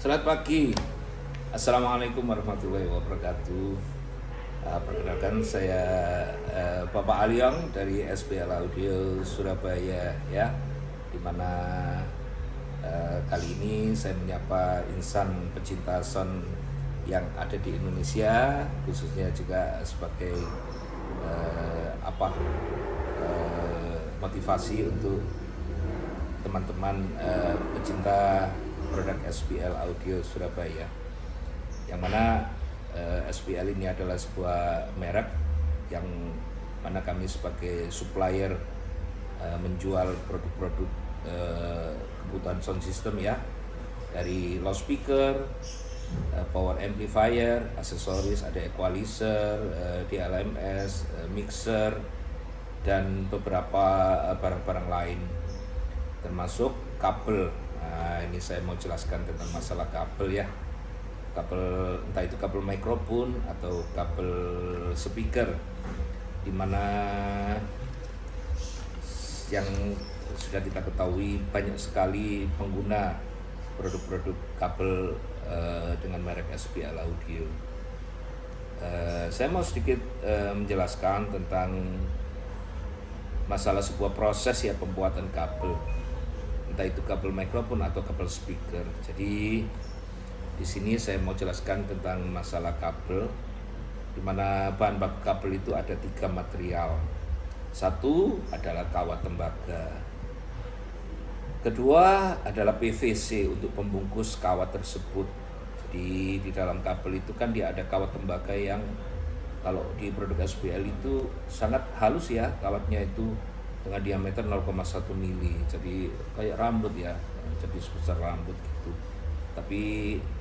Selamat pagi. Assalamualaikum warahmatullahi wabarakatuh. Perkenalkan saya Bapak Aliong dari SPL Audio Surabaya ya. Dimana kali ini saya menyapa insan pecinta sound yang ada di Indonesia, khususnya juga sebagai motivasi untuk teman-teman pecinta produk SPL Audio Surabaya, yang mana SPL ini adalah sebuah merek yang mana kami sebagai supplier menjual produk-produk kebutuhan sound system ya, dari loudspeaker, power amplifier, aksesoris, ada equalizer, DLMS, mixer, dan beberapa barang-barang lain, termasuk kabel. Nah, ini saya mau jelaskan tentang masalah kabel ya. Kabel, entah itu kabel mikrofon atau kabel speaker, dimana yang sudah kita ketahui banyak sekali pengguna produk-produk kabel dengan merek SPL Audio. Saya mau sedikit menjelaskan tentang masalah sebuah proses ya, pembuatan kabel, entah itu kabel mikrofon atau kabel speaker. Jadi di sini saya mau jelaskan tentang masalah kabel, di mana bahan baku kabel itu ada 3 material. Satu adalah kawat tembaga. Kedua adalah PVC untuk pembungkus kawat tersebut. Jadi di dalam kabel itu kan dia ada kawat tembaga yang kalau di produk SPL itu sangat halus ya, kawatnya itu dengan diameter 0,1 mili, jadi kayak rambut ya, jadi sebesar rambut gitu. Tapi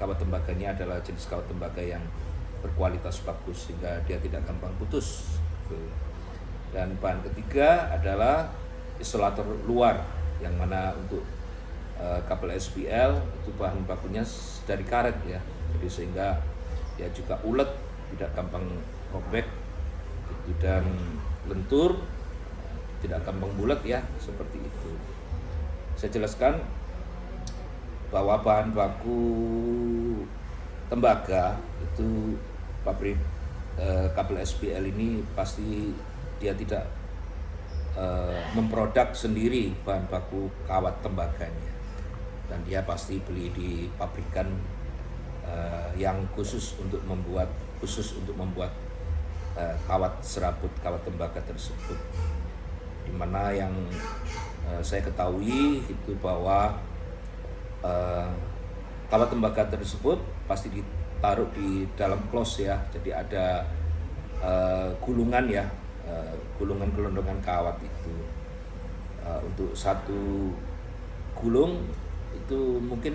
kawat tembaganya adalah jenis kawat tembaga yang berkualitas bagus sehingga dia tidak gampang putus gitu. Dan bahan ketiga adalah isolator luar, yang mana untuk kabel SPL itu bahan bakunya dari karet ya, jadi sehingga dia juga ulet, tidak gampang robek gitu, dan lentur, tidak gampang bulat ya, seperti itu. Saya jelaskan bahwa bahan baku tembaga itu pabrik kabel SPL ini pasti dia tidak memproduk sendiri bahan baku kawat tembaganya, dan dia pasti beli di pabrikan yang khusus untuk membuat kawat serabut, kawat tembaga tersebut. Dimana yang saya ketahui itu bahwa kawat tembaga tersebut pasti ditaruh di dalam close ya, jadi ada gulungan ya, gulungan-gelondongan kawat itu. Untuk satu gulung itu mungkin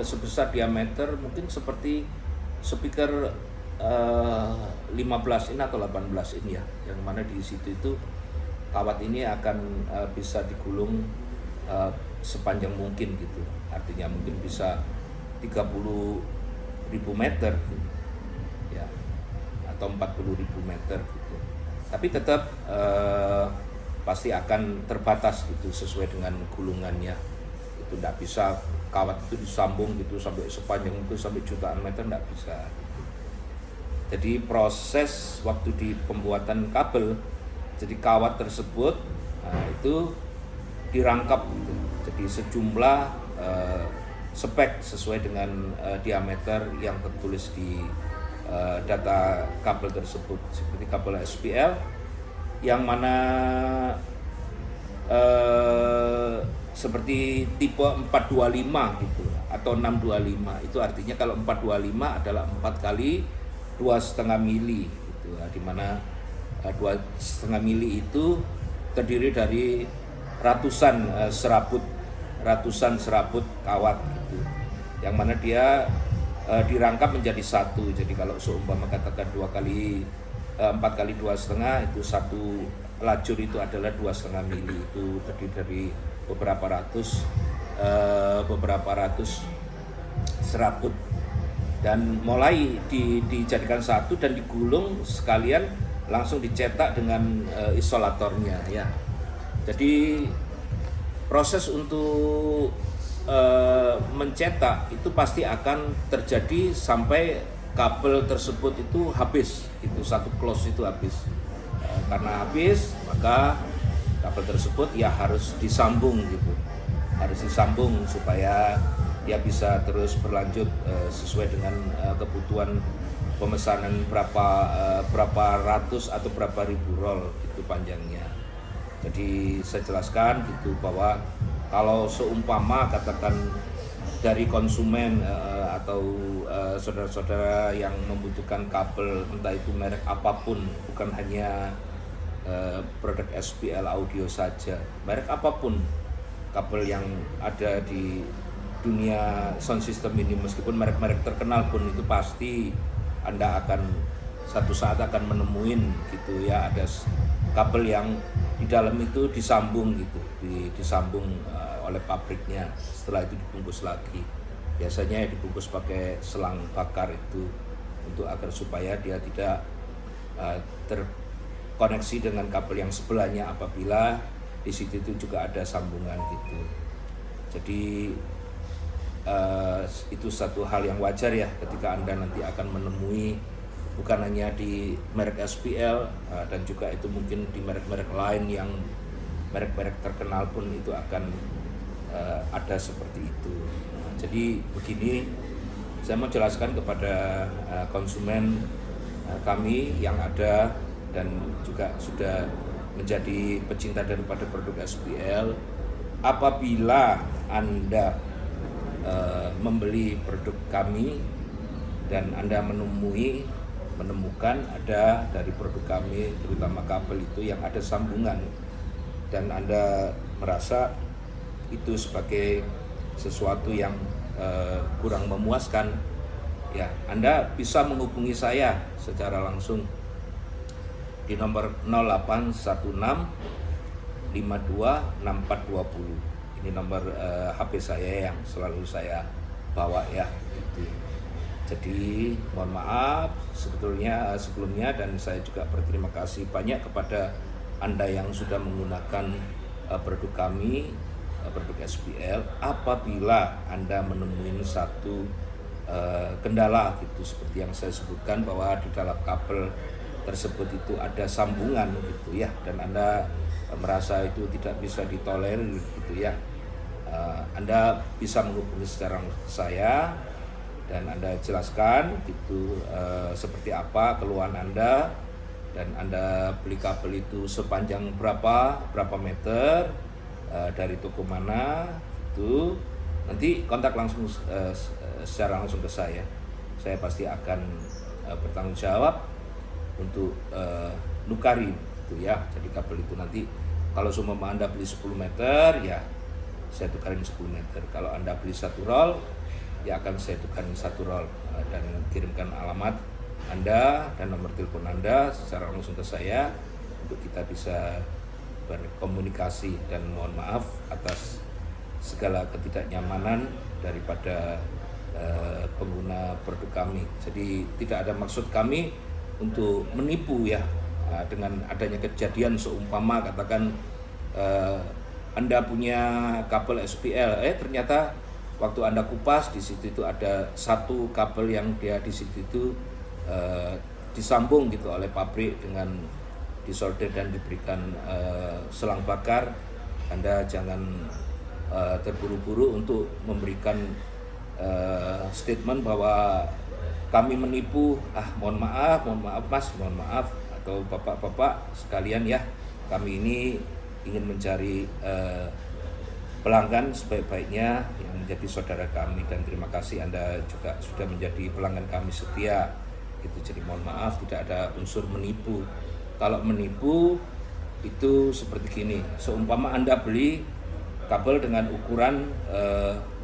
sebesar diameter mungkin seperti speaker 15 in atau 18 in ya, yang mana di situ itu kawat ini akan bisa digulung sepanjang mungkin gitu, artinya mungkin bisa 30.000 meter gitu, ya, atau 40.000 meter gitu. Tapi tetap pasti akan terbatas gitu sesuai dengan gulungannya. Itu tidak bisa kawat itu disambung gitu sampai sepanjang itu sampai jutaan meter, tidak bisa. Jadi proses waktu di pembuatan kabel, jadi kawat tersebut itu dirangkap gitu. Jadi sejumlah spek sesuai dengan diameter yang tertulis di data kabel tersebut, seperti kabel SPL yang mana seperti tipe 425 gitu atau 625. Itu artinya kalau 425 adalah 4 kali 2,5 mili gitu, di mana 2,5 mili itu terdiri dari ratusan serabut kawat gitu, yang mana dia dirangkap menjadi satu. Jadi kalau seumpama katakan 4 kali 2,5 itu satu lajur itu adalah 2,5 mili, itu terdiri dari beberapa ratus serabut, dan mulai dijadikan satu dan digulung sekalian langsung dicetak dengan isolatornya ya. Jadi proses untuk mencetak itu pasti akan terjadi sampai kabel tersebut itu habis, itu satu close itu habis. Karena habis maka kabel tersebut ya harus disambung gitu, harus disambung supaya dia bisa terus berlanjut sesuai dengan kebutuhan pemesanan berapa ratus atau berapa ribu roll itu panjangnya. Jadi saya jelaskan gitu bahwa kalau seumpama katakan dari konsumen atau saudara-saudara yang membutuhkan kabel entah itu merek apapun, bukan hanya produk SPL audio saja, merek apapun kabel yang ada di dunia sound system ini, meskipun merek-merek terkenal pun itu pasti Anda akan satu saat akan menemuin gitu ya, ada kabel yang di dalam itu disambung gitu, disambung oleh pabriknya, setelah itu dibungkus lagi, biasanya dibungkus pakai selang bakar itu untuk agar supaya dia tidak terkoneksi dengan kabel yang sebelahnya apabila di situ itu juga ada sambungan gitu. Jadi itu satu hal yang wajar ya ketika Anda nanti akan menemui bukan hanya di merek SPL dan juga itu mungkin di merek-merek lain yang merek-merek terkenal pun itu akan ada seperti itu. Jadi begini, saya mau jelaskan kepada konsumen kami yang ada dan juga sudah menjadi pecinta daripada produk SPL, apabila Anda membeli produk kami dan Anda menemukan ada dari produk kami terutama kabel itu yang ada sambungan dan Anda merasa itu sebagai sesuatu yang kurang memuaskan, ya Anda bisa menghubungi saya secara langsung di nomor 0816 52 6420. Ini nomor HP saya yang selalu saya bawa ya itu. Jadi mohon maaf sebelumnya dan saya juga berterima kasih banyak kepada Anda yang sudah menggunakan produk kami, produk SPL. Apabila Anda menemui satu kendala gitu seperti yang saya sebutkan bahwa di dalam kabel tersebut itu ada sambungan gitu ya, dan Anda merasa itu tidak bisa ditolerir gitu ya, Anda bisa menghubungi secara saya dan Anda jelaskan itu seperti apa keluhan Anda, dan Anda beli kabel itu sepanjang berapa meter, dari toko mana itu, nanti kontak langsung secara langsung ke saya pasti akan bertanggung jawab untuk nukari itu ya. Jadi kabel itu nanti kalau seumpama Anda beli 10 meter ya saya tukarin 10 meter. Kalau Anda beli 1 roll, ya akan saya tukarin 1 roll dan kirimkan alamat Anda dan nomor telepon Anda secara langsung ke saya untuk kita bisa berkomunikasi, dan mohon maaf atas segala ketidaknyamanan daripada pengguna produk kami. Jadi tidak ada maksud kami untuk menipu ya, dengan adanya kejadian seumpama katakan Anda punya kabel SPL, ternyata waktu Anda kupas di situ itu ada satu kabel yang dia di situ itu disambung gitu oleh pabrik dengan disolder dan diberikan selang bakar. Anda jangan terburu-buru untuk memberikan statement bahwa kami menipu. Mohon maaf mas, mohon maaf, atau bapak-bapak sekalian ya, kami ini ingin mencari pelanggan sebaik-baiknya yang menjadi saudara kami, dan terima kasih Anda juga sudah menjadi pelanggan kami setia itu. Jadi mohon maaf, tidak ada unsur menipu. Kalau menipu itu seperti gini, seumpama Anda beli kabel dengan ukuran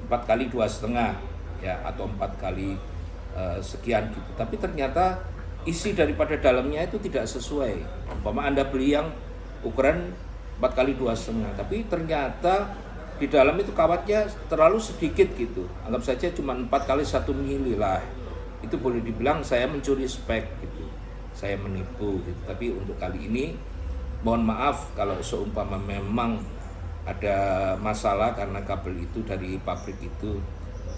4x2,5 ya, atau 4 kali sekian gitu, tapi ternyata isi daripada dalamnya itu tidak sesuai. Umpama Anda beli yang ukuran 4x2,5, tapi ternyata di dalam itu kawatnya terlalu sedikit gitu, anggap saja cuma 4x1 mili lah, itu boleh dibilang saya mencuri spek gitu, saya menipu gitu. Tapi untuk kali ini mohon maaf kalau seumpama memang ada masalah karena kabel itu dari pabrik itu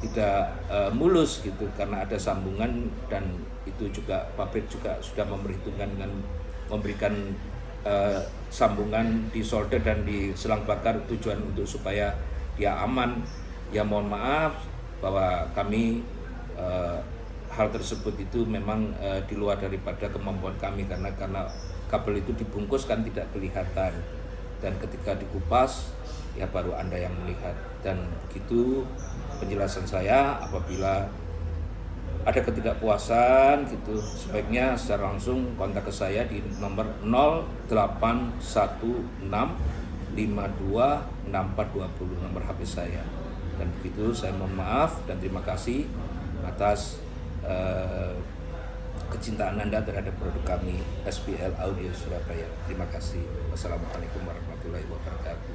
tidak mulus gitu, karena ada sambungan, dan itu juga pabrik juga sudah memperhitungkan dengan memberikan sambungan di solder dan di selang bakar, tujuan untuk supaya dia aman. Ya mohon maaf bahwa kami hal tersebut itu memang di luar daripada kemampuan kami, karena kabel itu dibungkus kan tidak kelihatan, dan ketika dikupas ya baru Anda yang melihat. Dan begitu penjelasan saya. Apabila ada ketidakpuasan gitu, sebaiknya secara langsung kontak ke saya di nomor 0816526420, nomor HP saya. Dan begitu, saya mohon maaf dan terima kasih atas kecintaan Anda terhadap produk kami SPL Audio Surabaya. Terima kasih. Wassalamualaikum warahmatullahi wabarakatuh.